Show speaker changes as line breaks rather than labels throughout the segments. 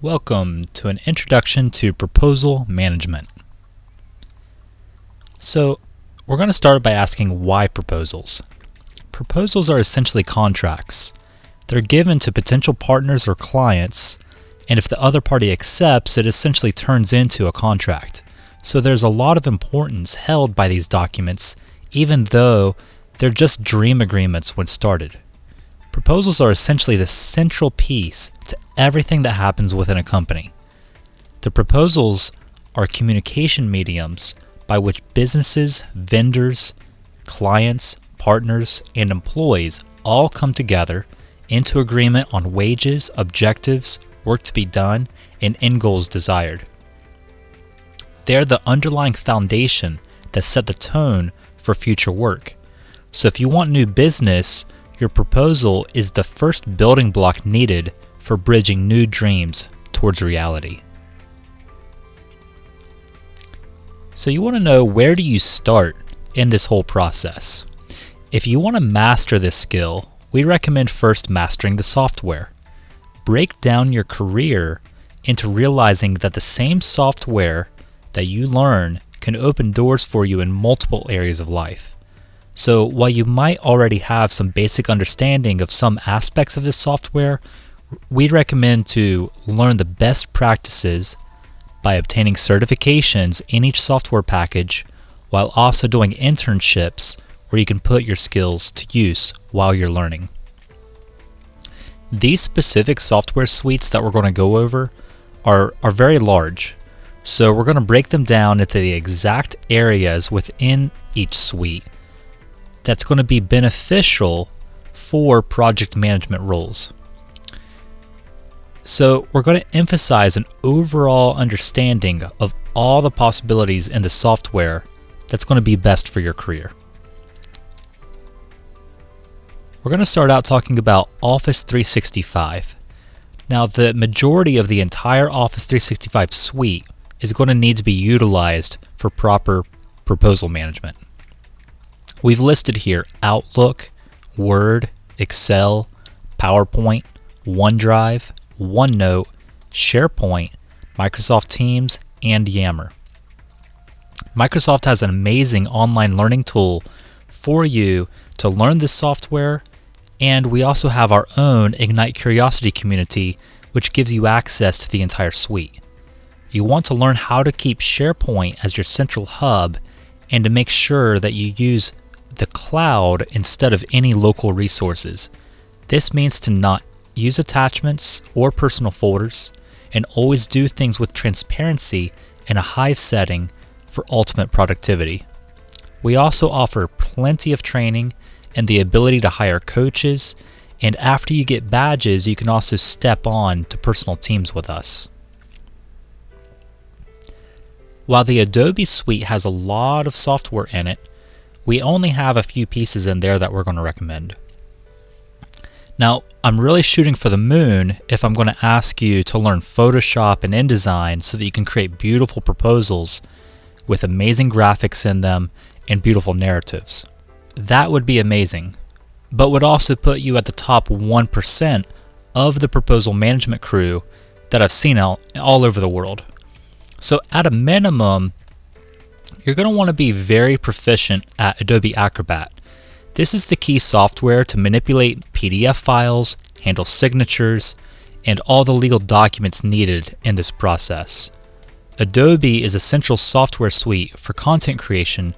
Welcome to an introduction to proposal management. So, we're going to start by asking why proposals. Proposals are essentially contracts. They're given to potential partners or clients, and if the other party accepts, it essentially turns into a contract. So there's a lot of importance held by these documents, even though they're just dream agreements when started. Proposals are essentially the central piece to everything that happens within a company. The proposals are communication mediums by which businesses, vendors, clients, partners, and employees all come together into agreement on wages, objectives, work to be done, and end goals desired. They're the underlying foundation that set the tone for future work. So if you want new business, your proposal is the first building block needed for bridging new dreams towards reality. So you want to know, where do you start in this whole process? If you want to master this skill, we recommend first mastering the software. Break down your career into realizing that the same software that you learn can open doors for you in multiple areas of life. So while you might already have some basic understanding of some aspects of this software, we recommend to learn the best practices by obtaining certifications in each software package, while also doing internships where you can put your skills to use while you're learning. These specific software suites that we're going to go over are very large, so we're going to break them down into the exact areas within each suite that's going to be beneficial for project management roles. So we're going to emphasize an overall understanding of all the possibilities in the software that's going to be best for your career. We're going to start out talking about Office 365. Now, the majority of the entire Office 365 suite is going to need to be utilized for proper proposal management. We've listed here Outlook, Word, Excel, PowerPoint, OneDrive, OneNote, SharePoint, Microsoft Teams, and Yammer. Microsoft has an amazing online learning tool for you to learn this software, and we also have our own Ignite Curiosity community, which gives you access to the entire suite. You want to learn how to keep SharePoint as your central hub and to make sure that you use the cloud instead of any local resources. This means to not use attachments or personal folders, and always do things with transparency in a Hive setting for ultimate productivity. We also offer plenty of training and the ability to hire coaches, and after you get badges, you can also step on to personal teams with us. While the Adobe suite has a lot of software in it, we only have a few pieces in there that we're going to recommend. Now, I'm really shooting for the moon if I'm going to ask you to learn Photoshop and InDesign so that you can create beautiful proposals with amazing graphics in them and beautiful narratives. That would be amazing, but would also put you at the top 1% of the proposal management crew that I've seen all over the world. So at a minimum, you're going to want to be very proficient at Adobe Acrobat. This is the key software to manipulate PDF files, handle signatures, and all the legal documents needed in this process. Adobe is a central software suite for content creation,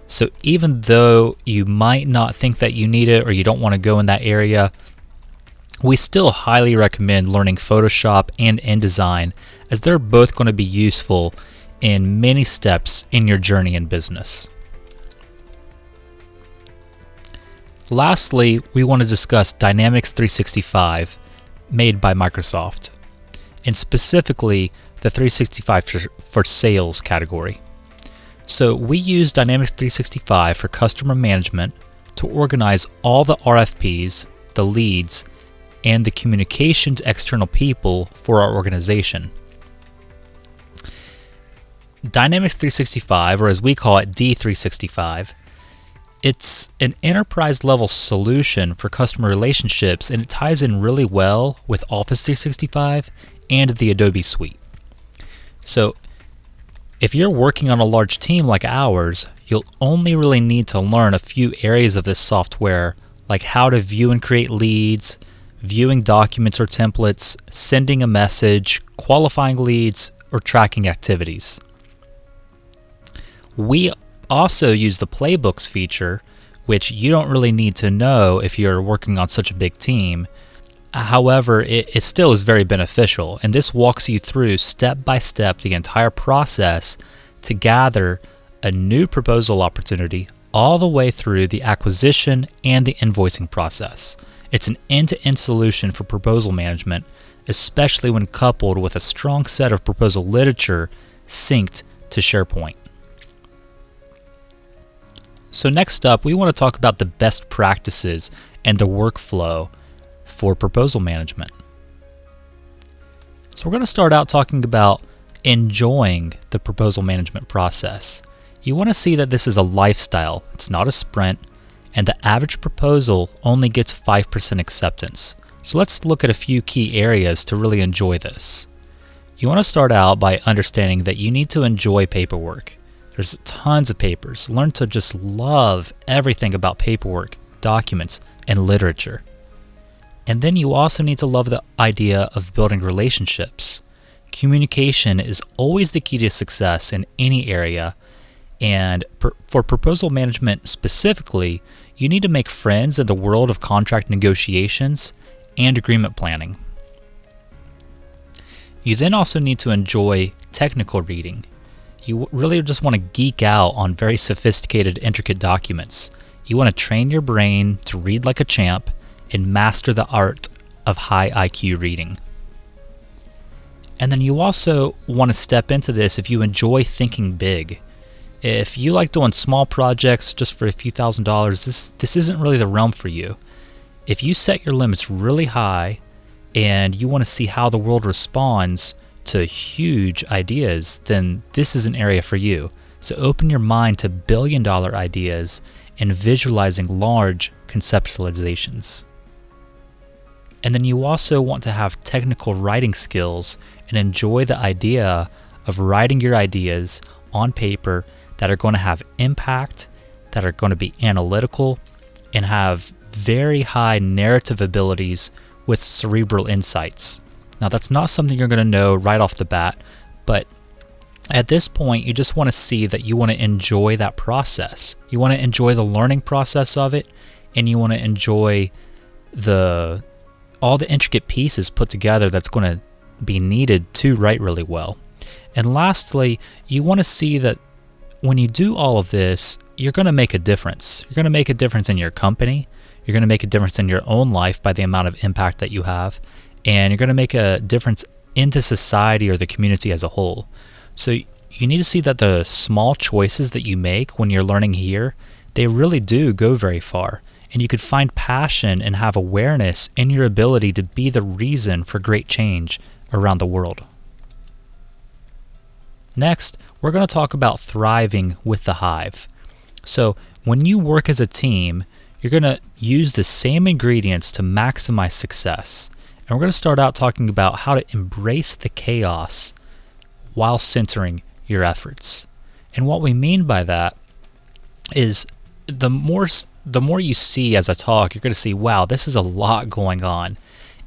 so even though you might not think that you need it or you don't want to go in that area, we still highly recommend learning Photoshop and InDesign, as they're both going to be useful in many steps in your journey in business. Lastly, we want to discuss Dynamics 365 made by Microsoft, and specifically the 365 for sales category. So we use Dynamics 365 for customer management to organize all the RFPs, the leads, and the communication to external people for our organization. Dynamics 365, or as we call it, D365, It's an enterprise-level solution for customer relationships, and it ties in really well with Office 365 and the Adobe suite. So if you're working on a large team like ours, you'll only really need to learn a few areas of this software, like how to view and create leads, viewing documents or templates, sending a message, qualifying leads, or tracking activities. We also use the playbooks feature, which you don't really need to know if you're working on such a big team. However, it still is very beneficial, and this walks you through step by step the entire process to gather a new proposal opportunity all the way through the acquisition and the invoicing process. It's an end-to-end solution for proposal management, especially when coupled with a strong set of proposal literature synced to SharePoint. So next up, we want to talk about the best practices and the workflow for proposal management. So we're going to start out talking about enjoying the proposal management process. You want to see that this is a lifestyle, it's not a sprint, and the average proposal only gets 5% acceptance. So let's look at a few key areas to really enjoy this. You want to start out by understanding that you need to enjoy paperwork. There's tons of papers. Learn to just love everything about paperwork, documents, and literature. And then you also need to love the idea of building relationships. Communication is always the key to success in any area, and for proposal management specifically, you need to make friends in the world of contract negotiations and agreement planning. You then also need to enjoy technical reading. You really just want to geek out on very sophisticated, intricate documents. You want to train your brain to read like a champ and master the art of high IQ reading. And then you also want to step into this if you enjoy thinking big. If you like doing small projects just for a few $1,000s, this isn't really the realm for you. If you set your limits really high and you want to see how the world responds to huge ideas, then this is an area for you. So open your mind to billion-dollar ideas and visualizing large conceptualizations. And then you also want to have technical writing skills and enjoy the idea of writing your ideas on paper that are going to have impact, that are going to be analytical, and have very high narrative abilities with cerebral insights. Now, that's not something you're going to know right off the bat, but at this point, you just want to see that you want to enjoy that process. You want to enjoy the learning process of it, and you want to enjoy all the intricate pieces put together that's going to be needed to write really well. And lastly, you want to see that when you do all of this, you're going to make a difference. You're going to make a difference in your company. You're going to make a difference in your own life by the amount of impact that you have. And you're going to make a difference into society or the community as a whole. So you need to see that the small choices that you make when you're learning here, they really do go very far. And you could find passion and have awareness in your ability to be the reason for great change around the world. Next, we're going to talk about thriving with the hive. So when you work as a team, you're going to use the same ingredients to maximize success. And we're going to start out talking about how to embrace the chaos while centering your efforts. And what we mean by that is the more you see as I talk, you're going to see, wow, this is a lot going on.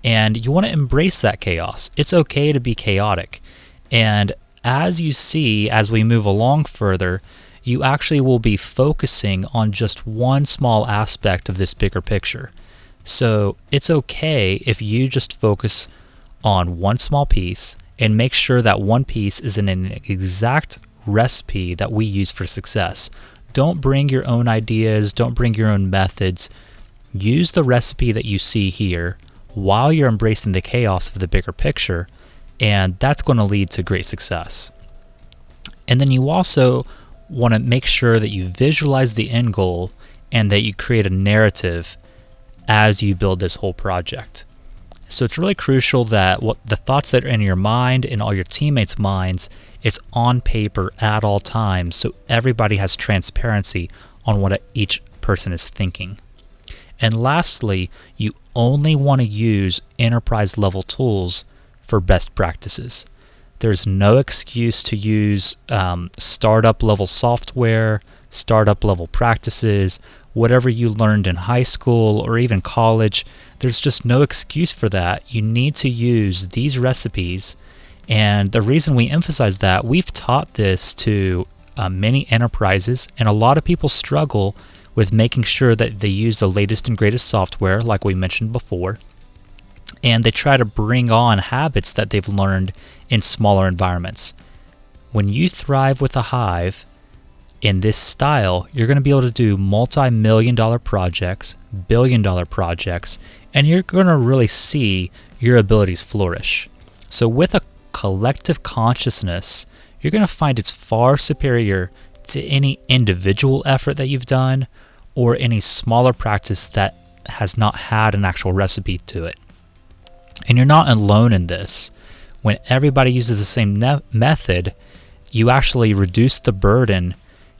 And you want to embrace that chaos. It's okay to be chaotic. And as you see, as we move along further, you actually will be focusing on just one small aspect of this bigger picture. So it's okay if you just focus on one small piece and make sure that one piece is in an exact recipe that we use for success. Don't bring your own ideas, don't bring your own methods. Use the recipe that you see here while you're embracing the chaos of the bigger picture, and that's going to lead to great success. And then you also want to make sure that you visualize the end goal and that you create a narrative as you build this whole project. So it's really crucial that what the thoughts that are in your mind and all your teammates' minds, it's on paper at all times so everybody has transparency on what each person is thinking. And lastly, you only want to use enterprise level tools for best practices. There's no excuse to use startup level software, startup level practices, whatever you learned in high school or even college. There's just no excuse for that. You need to use these recipes. And the reason we emphasize that, we've taught this to many enterprises, and a lot of people struggle with making sure that they use the latest and greatest software, like we mentioned before, and they try to bring on habits that they've learned in smaller environments. When you thrive with a hive in this style, you're going to be able to do multi-million-dollar projects, billion-dollar projects, and you're going to really see your abilities flourish. So with a collective consciousness, you're going to find it's far superior to any individual effort that you've done or any smaller practice that has not had an actual recipe to it. And you're not alone in this. When everybody uses the same method, you actually reduce the burden,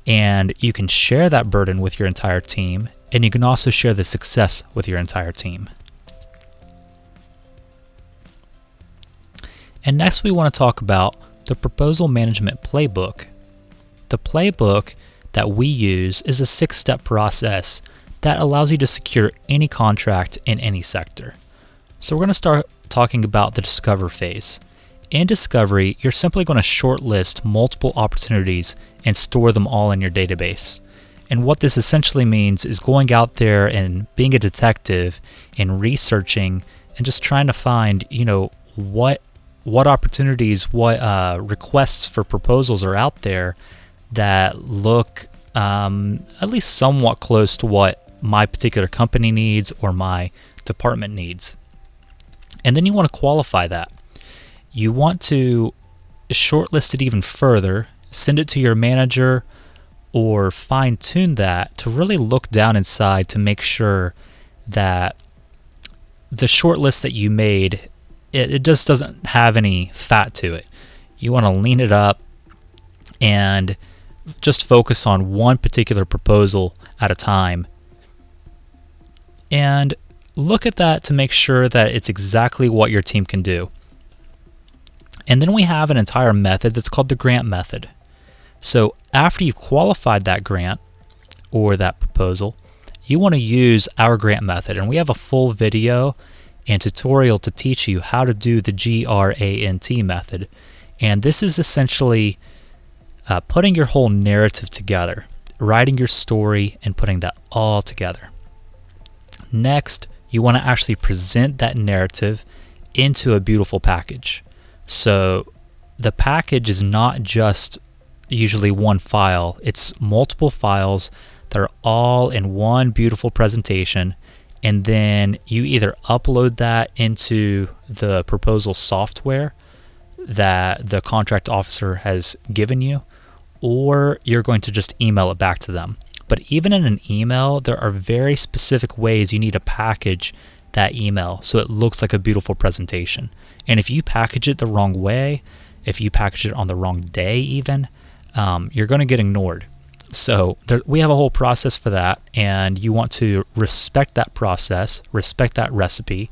and you can share that burden with your entire team, and you can also share the success with your entire team. And next we want to talk about the proposal management playbook. The playbook that we use is a 6-step process that allows you to secure any contract in any sector. So we're going to start talking about the discover phase. In discovery, you're simply going to shortlist multiple opportunities and store them all in your database. And what this essentially means is going out there and being a detective and researching and just trying to find, what opportunities, what requests for proposals are out there that look at least somewhat close to what my particular company needs or my department needs. And then you want to qualify that. You want to shortlist it even further, send it to your manager, or fine-tune that to really look down inside to make sure that the shortlist that you made, it just doesn't have any fat to it. You want to lean it up and just focus on one particular proposal at a time. And look at that to make sure that it's exactly what your team can do. And then we have an entire method that's called the grant method. So after you qualified that grant or that proposal, you want to use our grant method. And we have a full video and tutorial to teach you how to do the GRANT method. And this is essentially putting your whole narrative together, writing your story and putting that all together. Next, you want to actually present that narrative into a beautiful package. So the package is not just usually one file, it's multiple files that are all in one beautiful presentation, and then you either upload that into the proposal software that the contract officer has given you, or you're going to just email it back to them. But even in an email, there are very specific ways you need to package that email so it looks like a beautiful presentation. And if you package it the wrong way, if you package it on the wrong day even, you're going to get ignored. So we have a whole process for that, and you want to respect that process, respect that recipe,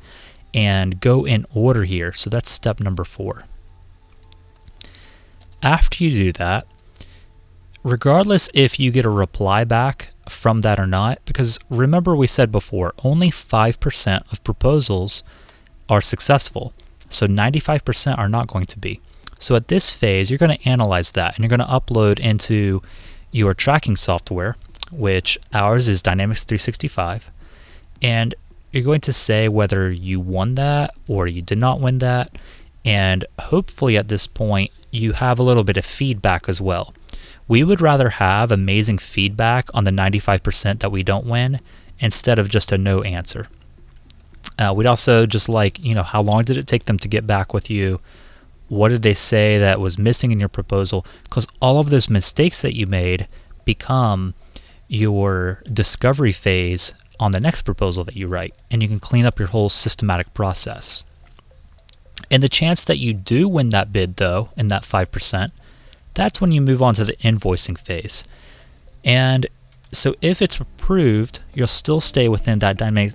and go in order here. So that's step number 4. After you do that, regardless if you get a reply back from that or not, because remember we said before, only 5% of proposals are successful. So 95% are not going to be. So at this phase, you're going to analyze that, and you're going to upload into your tracking software, which ours is Dynamics 365, and you're going to say whether you won that or you did not win that, and hopefully at this point you have a little bit of feedback as well. We would rather have amazing feedback on the 95% that we don't win instead of just a no answer. We'd also just like, how long did it take them to get back with you? What did they say that was missing in your proposal? Because all of those mistakes that you made become your discovery phase on the next proposal that you write, and you can clean up your whole systematic process. And the chance that you do win that bid, though, in that 5%, that's when you move on to the invoicing phase. And so if it's approved, you'll still stay within that Dynamics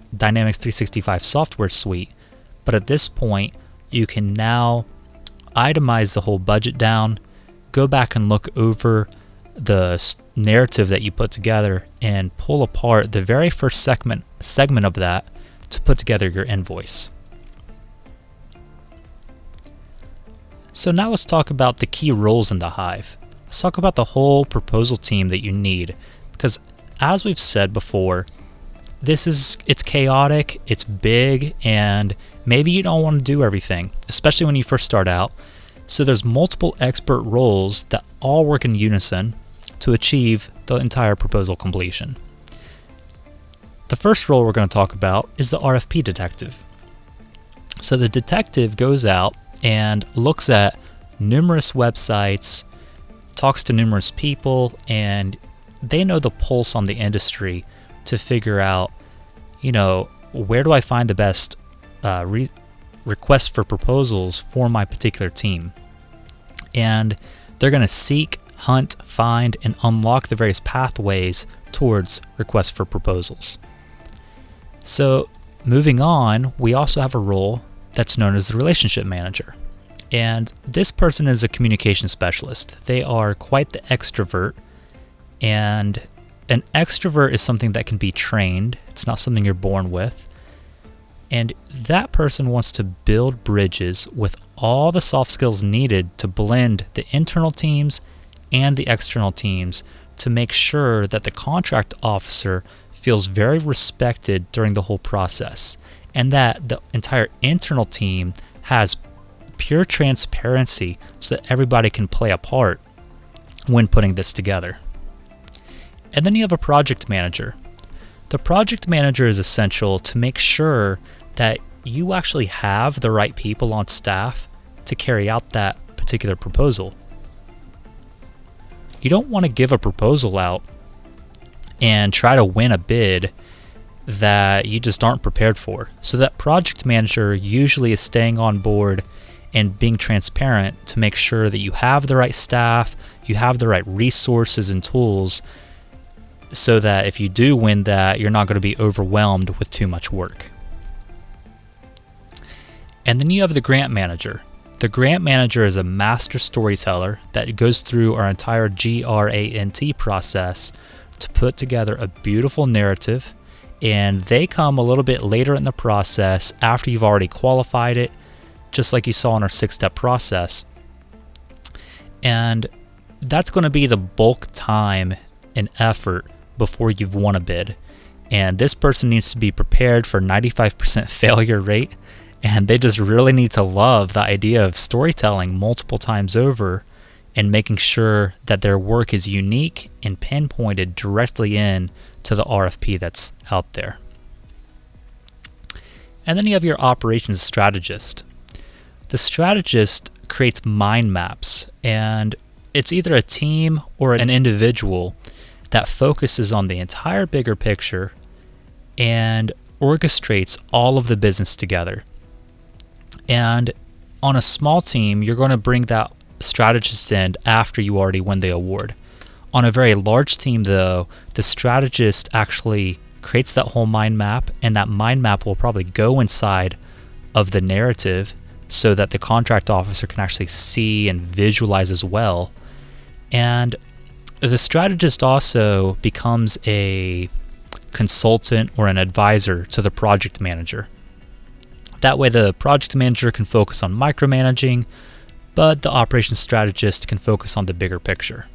365 software suite, but at this point, you can now itemize the whole budget down, go back and look over the narrative that you put together, and pull apart the very first segment of that to put together your invoice. So now let's talk about the key roles in the Hive. Let's talk about the whole proposal team that you need, because as we've said before, it's chaotic, it's big, and maybe you don't want to do everything, especially when you first start out. So there's multiple expert roles that all work in unison to achieve the entire proposal completion. The first role we're going to talk about is the RFP detective. So the detective goes out and looks at numerous websites, talks to numerous people, and they know the pulse on the industry to figure out, where do I find the best requests for proposals for my particular team. And they're going to seek, hunt, find, and unlock the various pathways towards requests for proposals. So moving on, we also have a role that's known as the relationship manager. And this person is a communication specialist. They are quite the extrovert, and an extrovert is something that can be trained. It's not something you're born with. And that person wants to build bridges with all the soft skills needed to blend the internal teams and the external teams to make sure that the contract officer feels very respected during the whole process, and that the entire internal team has pure transparency so that everybody can play a part when putting this together. And then you have a project manager. The project manager is essential to make sure that you actually have the right people on staff to carry out that particular proposal. You don't want to give a proposal out and try to win a bid that you just aren't prepared for. So that project manager usually is staying on board and being transparent to make sure that you have the right staff, you have the right resources and tools, so that if you do win that, you're not going to be overwhelmed with too much work. And then you have the grant manager. The grant manager is a master storyteller that goes through our entire GRANT process to put together a beautiful narrative, and they come a little bit later in the process after you've already qualified it, just like you saw in our 6-step process. And that's going to be the bulk time and effort before you've won a bid. And this person needs to be prepared for 95% failure rate, and they just really need to love the idea of storytelling multiple times over and making sure that their work is unique and pinpointed directly in to the RFP that's out there. And then you have your operations strategist. The strategist creates mind maps, and it's either a team or an individual that focuses on the entire bigger picture and orchestrates all of the business together. And on a small team, you're going to bring that strategist in after you already win the award. On a very large team, though, the strategist actually creates that whole mind map, and that mind map will probably go inside of the narrative so that the contract officer can actually see and visualize as well. And the strategist also becomes a consultant or an advisor to the project manager. That way the project manager can focus on micromanaging, but the operations strategist can focus on the bigger picture.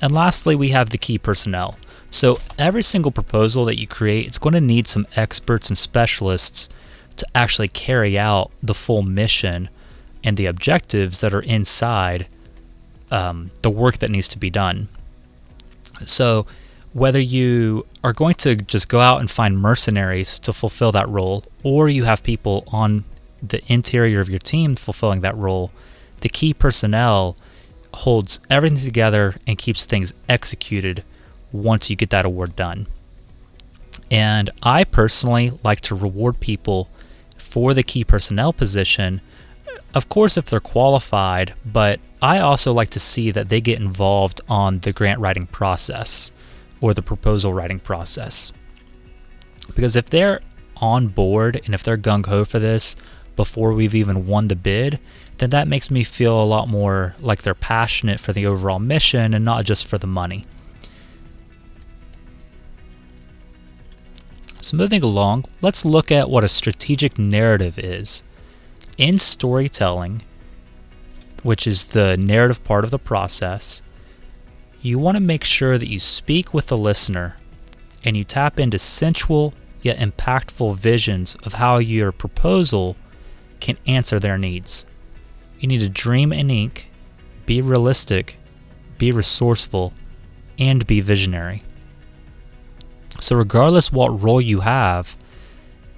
And lastly, we have the key personnel. So every single proposal that you create is going to need some experts and specialists to actually carry out the full mission and the objectives that are inside the work that needs to be done. So whether you are going to just go out and find mercenaries to fulfill that role, or you have people on the interior of your team fulfilling that role, the key personnel holds everything together and keeps things executed once you get that award done. And I personally like to reward people for the key personnel position, of course if they're qualified, but I also like to see that they get involved on the grant writing process or the proposal writing process. Because if they're on board and if they're gung-ho for this, before we've even won the bid, then that makes me feel a lot more like they're passionate for the overall mission and not just for the money. So moving along, let's look at what a strategic narrative is. In storytelling, which is the narrative part of the process, you want to make sure that you speak with the listener and you tap into sensual yet impactful visions of how your proposal can answer their needs. You need to dream in ink, be realistic, be resourceful, and be visionary. So regardless what role you have,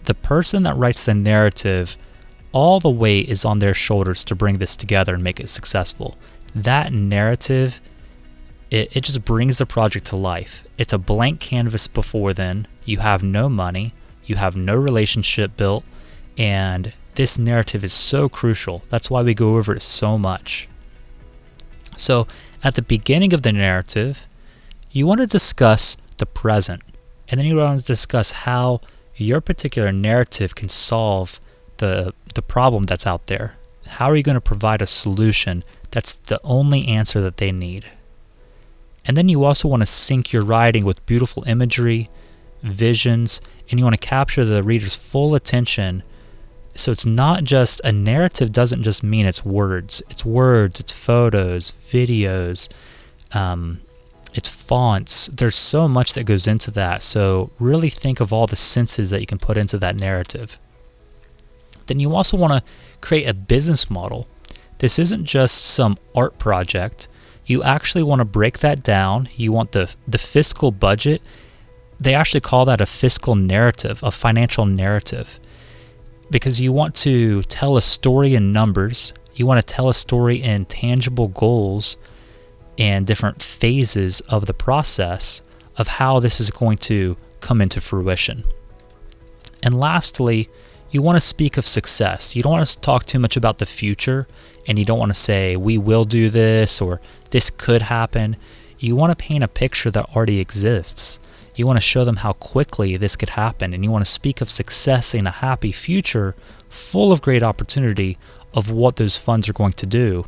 the person that writes the narrative, all the weight is on their shoulders to bring this together and make it successful. That narrative, it just brings the project to life. It's a blank canvas before then. You have no money, you have no relationship built, and this narrative is so crucial. That's why we go over it so much. So at the beginning of the narrative, you want to discuss the present, and then you want to discuss how your particular narrative can solve the problem that's out there. How are you going to provide a solution that's the only answer that they need? And then you also want to sync your writing with beautiful imagery, visions, and you want to capture the reader's full attention. So it's not just, a narrative doesn't just mean it's words. It's words, it's photos, videos, it's fonts. There's so much that goes into that. So really think of all the senses that you can put into that narrative. Then you also want to create a business model. This isn't just some art project. You actually want to break that down. You want the fiscal budget. They actually call that a fiscal narrative, a financial narrative, because you want to tell a story in numbers. You want to tell a story in tangible goals and different phases of the process of how this is going to come into fruition. And lastly, you want to speak of success. You don't want to talk too much about the future, and you don't want to say, we will do this, or this could happen. You want to paint a picture that already exists. You want to show them how quickly this could happen, and you want to speak of success in a happy future full of great opportunity of what those funds are going to do.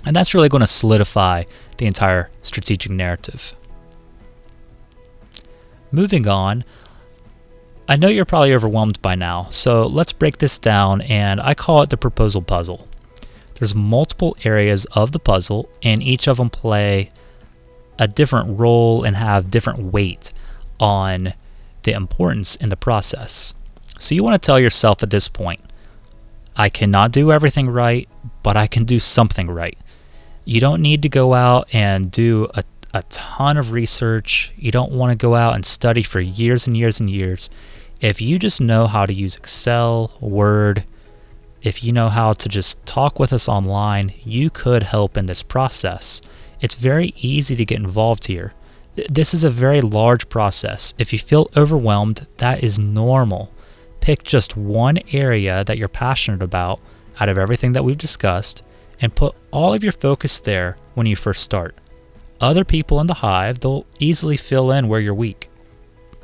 And that's really going to solidify the entire strategic narrative. Moving on, I know you're probably overwhelmed by now, so let's break this down, and I call it the proposal puzzle. There's multiple areas of the puzzle, and each of them play a different role and have different weight on the importance in the process. So you want to tell yourself at this point, I cannot do everything right, but I can do something right. You don't need to go out and do a ton of research. You don't want to go out and study for years and years and years. If you just know how to use Excel, Word, if you know how to just talk with us online, you could help in this process. It's very easy to get involved here. This is a very large process. If you feel overwhelmed, that is normal. Pick just one area that you're passionate about out of everything that we've discussed and put all of your focus there when you first start. Other people in the hive, they'll easily fill in where you're weak.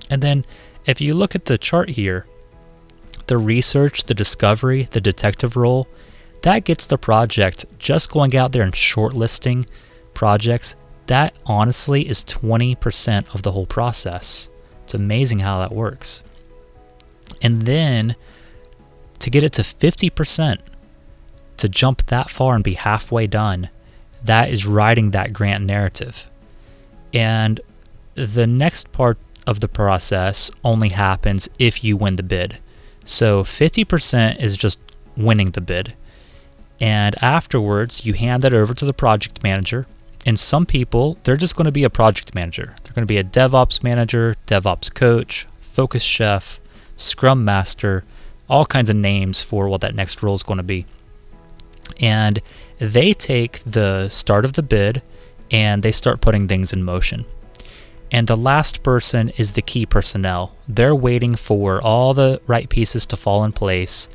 And then if you look at the chart here, the research, the discovery, the detective role, that gets the project just going out there and shortlisting projects. That honestly is 20% of the whole process. It's amazing how that works. And then to get it to 50%, to jump that far and be halfway done, that is writing that grant narrative. And the next part of the process only happens if you win the bid. So 50% is just winning the bid. And afterwards, you hand that over to the project manager. And some people, they're just going to be a project manager. They're going to be a DevOps manager, DevOps coach, focus chef, scrum master, all kinds of names for what that next role is going to be. And they take the start of the bid and they start putting things in motion. And the last person is the key personnel. They're waiting for all the right pieces to fall in place,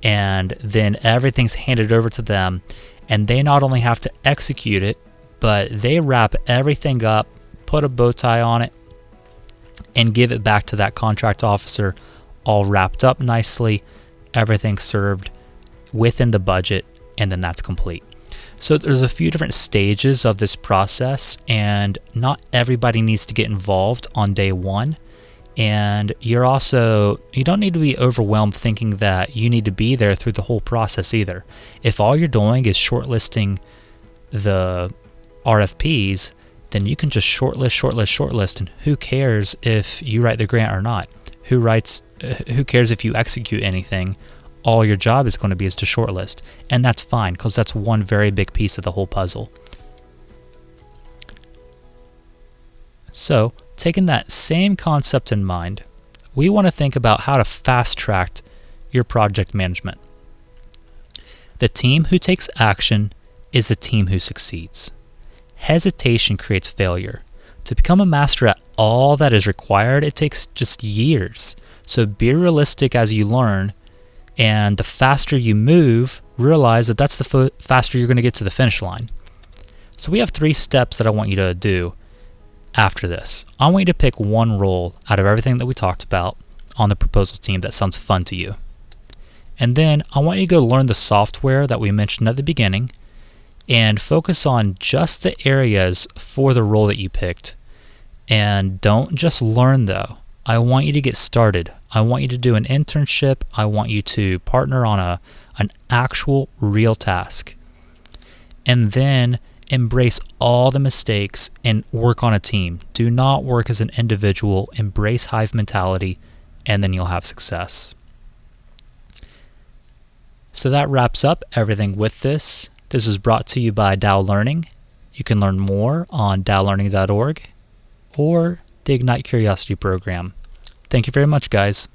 and then everything's handed over to them, and they not only have to execute it, but they wrap everything up, put a bow tie on it, and give it back to that contract officer all wrapped up nicely. everything served within the budget, and then that's complete. So there's a few different stages of this process, and not everybody needs to get involved on day one. And you don't need to be overwhelmed thinking that you need to be there through the whole process either. If all you're doing is shortlisting the RFPs, then you can just shortlist, and who cares if you write the grant or not? Who cares if you execute anything? All your job is going to be is to shortlist, and that's fine because that's one very big piece of the whole puzzle. So, taking that same concept in mind, we want to think about how to fast-track your project management. The team who takes action is the team who succeeds. Hesitation creates failure. To become a master at all that is required, it takes just years. So be realistic as you learn, and the faster you move, realize that that's the faster you're going to get to the finish line. So we have 3 steps that I want you to do after this. I want you to pick one role out of everything that we talked about on the proposal team that sounds fun to you. And then I want you to go learn the software that we mentioned at the beginning and focus on just the areas for the role that you picked. And don't just learn though. I want you to get started. I want you to do an internship. I want you to partner on an actual real task. And then embrace all the mistakes and work on a team. Do not work as an individual. Embrace hive mentality, and then you'll have success. So that wraps up everything with this. This is brought to you by Dow Learning. You can learn more on dowlearning.org or the Ignite Curiosity program. Thank you very much, guys.